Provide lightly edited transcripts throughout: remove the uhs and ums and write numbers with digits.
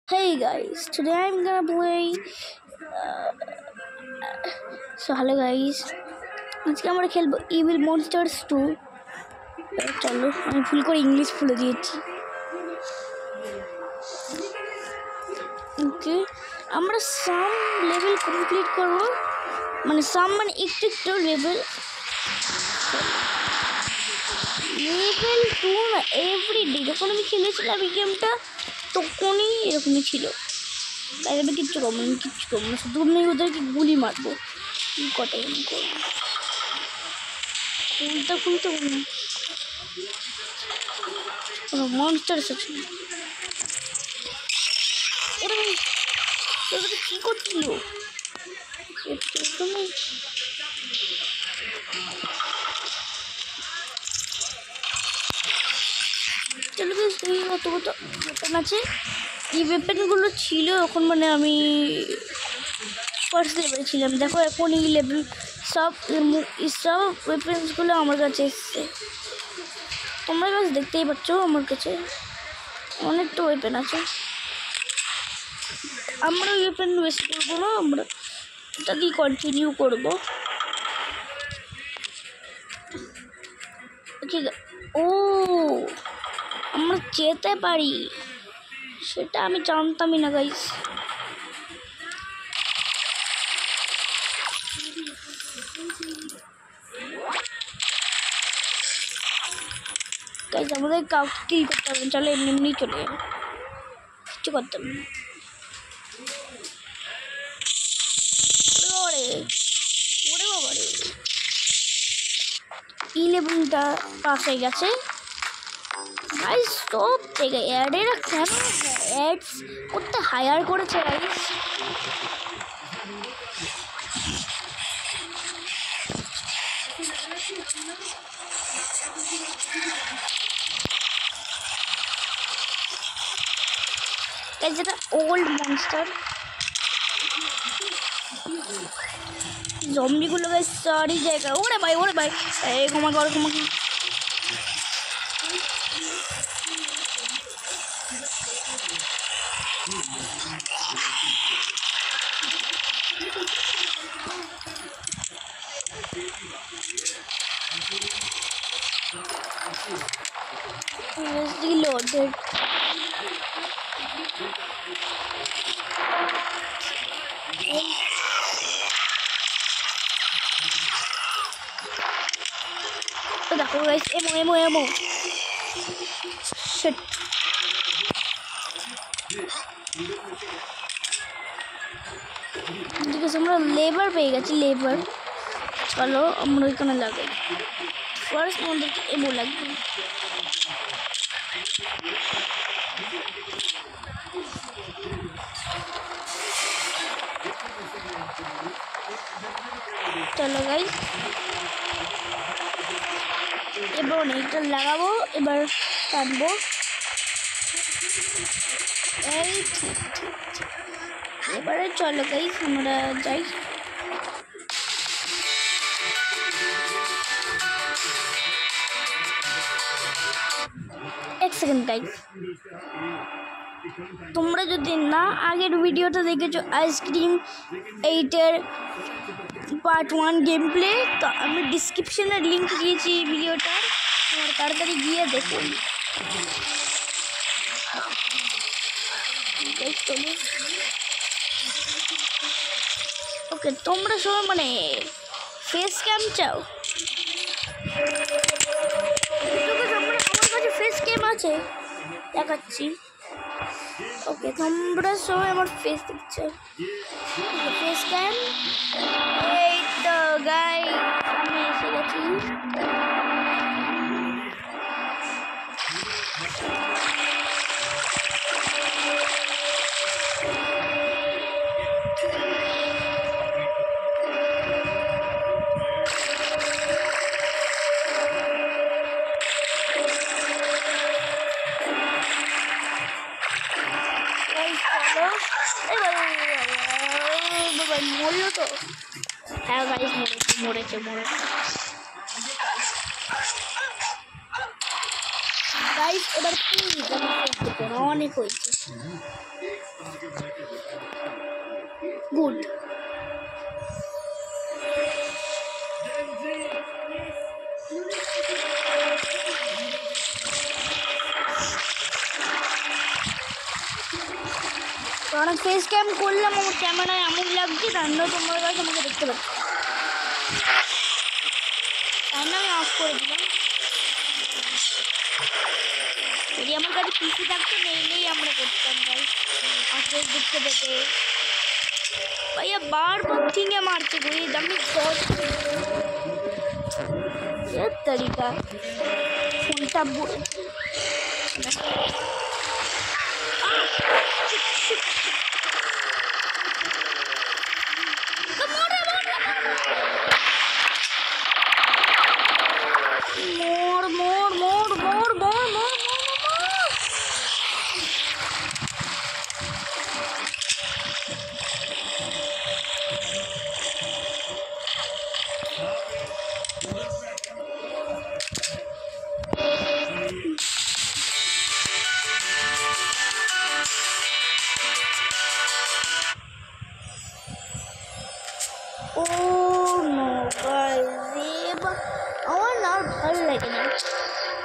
Hey guys, today I'm gonna play. Hello guys, আজকে আমরা খেলবো ইভিল মনস্টার্স 2। চলো আমি ভুল করে ইংলিশ ভুলে দিয়েছি। ওকে, আমরা সাম লেভেল কমপ্লিট করব, মানে সাম মানে একটু লেভেল 2 না এভরিডে। যখন আমি খেলেছিলাম এই গেমটা তখনই এরকমই ছিল। তাই আমি কিচ্ছু করবো না, শুধু আমি ওদেরকে গুলি মারবো। কি কটাই আমি করবো, খুলতে না কোনো মনস্টার আছে। ওরা কি করছিল? চলো বেশ, কত ওয়েপেন আছে। এই ওয়েপেনগুলো ছিল এখন, মানে আমি ফার্স্ট লেভেল ছিলাম। দেখো এখন এই লেভেল সব ওয়েপেন্সগুলো আমার কাছে এসছে। তোমরা কাছে দেখতেই পাচ্ছ আমার কাছে অনেক তো ওয়েপেন আছে। আমরা ওয়েপেন ওয়েস্ট করবো না, আমরা এটা দিয়ে কন্টিনিউ করবো। ঠিক আছে, ও আমরা যেতে পারি, সেটা আমি জানতামই না গাইস। গাইস আমাদের কাউকে কিল করতে হবে, চলো এমনি চলে যাবে, কিছু করতে হবে না। ওরে বাবারে, ইলেভেনটা পাস হয়ে গেছে। গাইস সব থেকে অ্যাডেরা কেন অ্যাডস করতে হায়ার করেছে গাইস? যেটা ওল্ড মনস্টার জম্বিগুলো গাইস সারি জায়গা। ওরে ভাই এই ক্ষমা কর। Reloaded. দেখো গাইস, এমো শিট। ঠিক আছে, আমরা লেবার পেয়ে গেছি। লেবার চলো আমরা ওইখানে লাগাই। ফার্স্ট আমাদেরকে এমো লাগবে। চলো গাইস, এবার অনেকটা লাগাবো, এবার টানবো। এই এবারে চলো গাইস আমরা যাই। এক সেকেন্ড গাইস, তোমরা যদি না আগের ভিডিওটা দেখেছো আইসক্রিম 8-এর পার্ট 1 গেম প্লে, তো আমি ডিসক্রিপশনে লিঙ্ক দিয়েছি ভিডিওটা, তোমরা তাড়াতাড়ি গিয়ে দেখুন। ওকে, তোমরা সবাই মানে ফেস ক্যাম চাও? আমার কাছে ফেস ক্যাম আছে, দেখাচ্ছি। ওকে, তোমরা সবাই আমার ফেস দেখছো, ফেস ক্যাম। এই তো গাইস আমি এসে গেছি। মরলো তো? হ্যাঁ গাইস মরেছে। গাইস এবার প্লিজ আমার ফেস দেখুন, অনেক হয়েছে। গুড। কারণ ফেস ক্যাম করলাম আমার ক্যামেরায় এমন লাগছে তার জন্য তোমার কাছে আমাকে দেখতে পাচ্ছি, তাই না আমি অফ করে দিলাম। যদি আমার কাছে পিসি থাকতো নেই আমরা করতাম ভাই, আর ফেস দেখতে পেতে। ভাইয়া বারবার ঠিঙে মারছে গো, এই দামি দশ তরিকা ফোনটা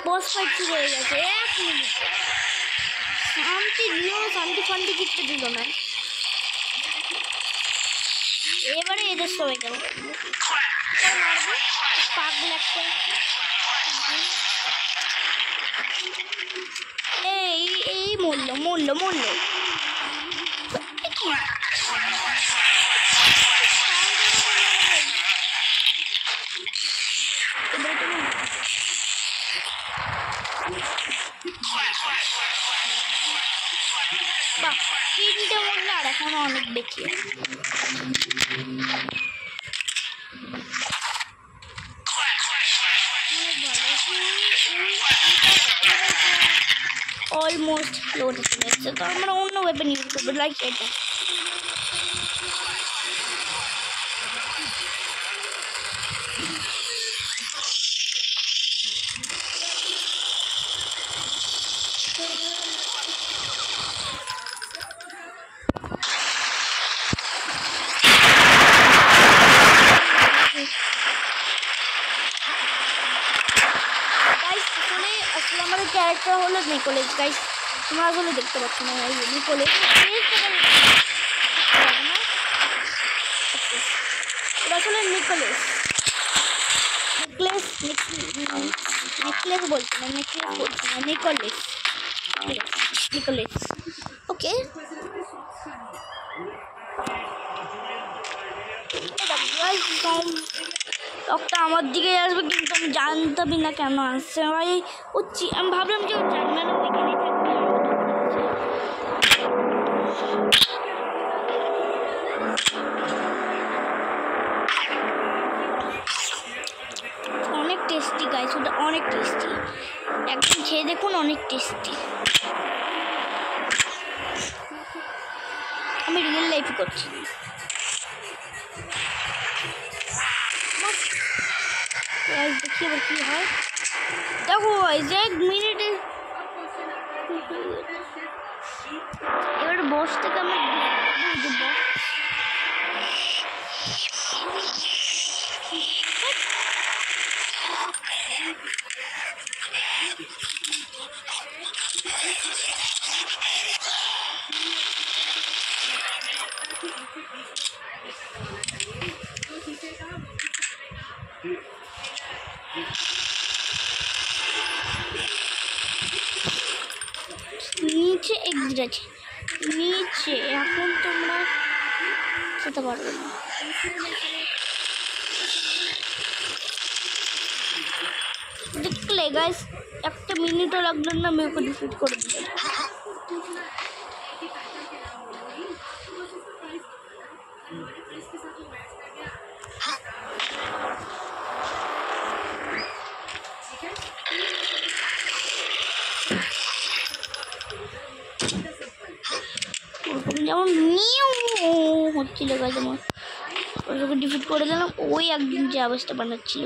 বস ফাইট শুরু হয়ে গেছে। 1 মিনিট শান্তি দিল, শান্তি ফান্তি কিচ্ছু দিল না। এবারে এদের সবাই যাবো মারবো, পাগল একটা। এই মরলো বাহ, 3টে মরলো আর এখনো অনেক বেশি। অলমোস্ট লোড চলে এসেছে, তো আমরা অন্য ওয়েপন ইউজ করবো, লাইক এটা। আমাদের ক্যারেক্টার হলো নিকোলেস গাইস, তোমরা আসলে দেখতে পাচ্ছ না নিকোলেস। এটা আসলে নিকোলেস, নেকলেস বলছি না, নিকোলেস। ওকে লোকটা আমার দিকে আসবে, কিন্তু আমি জানতামই না কেন আসছে ভাই। আমি ভাবলাম যে ও জানবে না, ওইখানেই থাকবে। অনেক টেস্টি গাইস, ওটা অনেক টেস্টি, একদম খেয়ে দেখুন, অনেক টেস্টি। আমি রিয়েল লাইফে করছি। দেখি এবার কি হয়, দেখো 1 মিনিটে এবার বস থেকে আমরা নিচে এক্সিট আছে, নিচে এখন তোমরা যেতে পারবে না। দেখলে গাইস 1 মিনিটও লাগলো না, আমি ওকে ডিফিট করে দিলাম। যেমন নিউ হচ্ছিল গাছ, আমার ওটাকে ডিফিট করে দিলাম। ওই একদিন যে অবস্থা বানাচ্ছিল,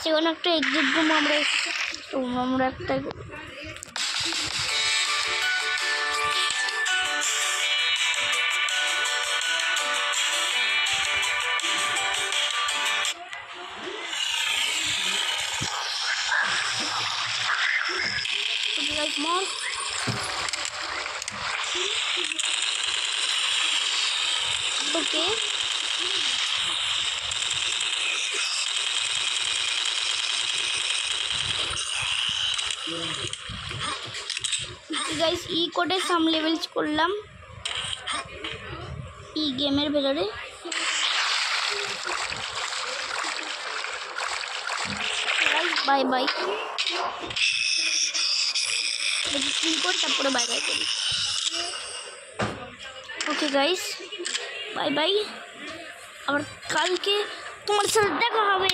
সেখানে একটা এক্সিট রুম আমরা তো আমরা একটা মন ওকে গাইস ই কোডে সাম লেভেলস করলাম ই গেমের ভেতরে বাই বাই ই কোড তারপরে বাই বাই করি ওকে গাইস বাই বাই আবার কালকে তোমার সাথে দেখা হবে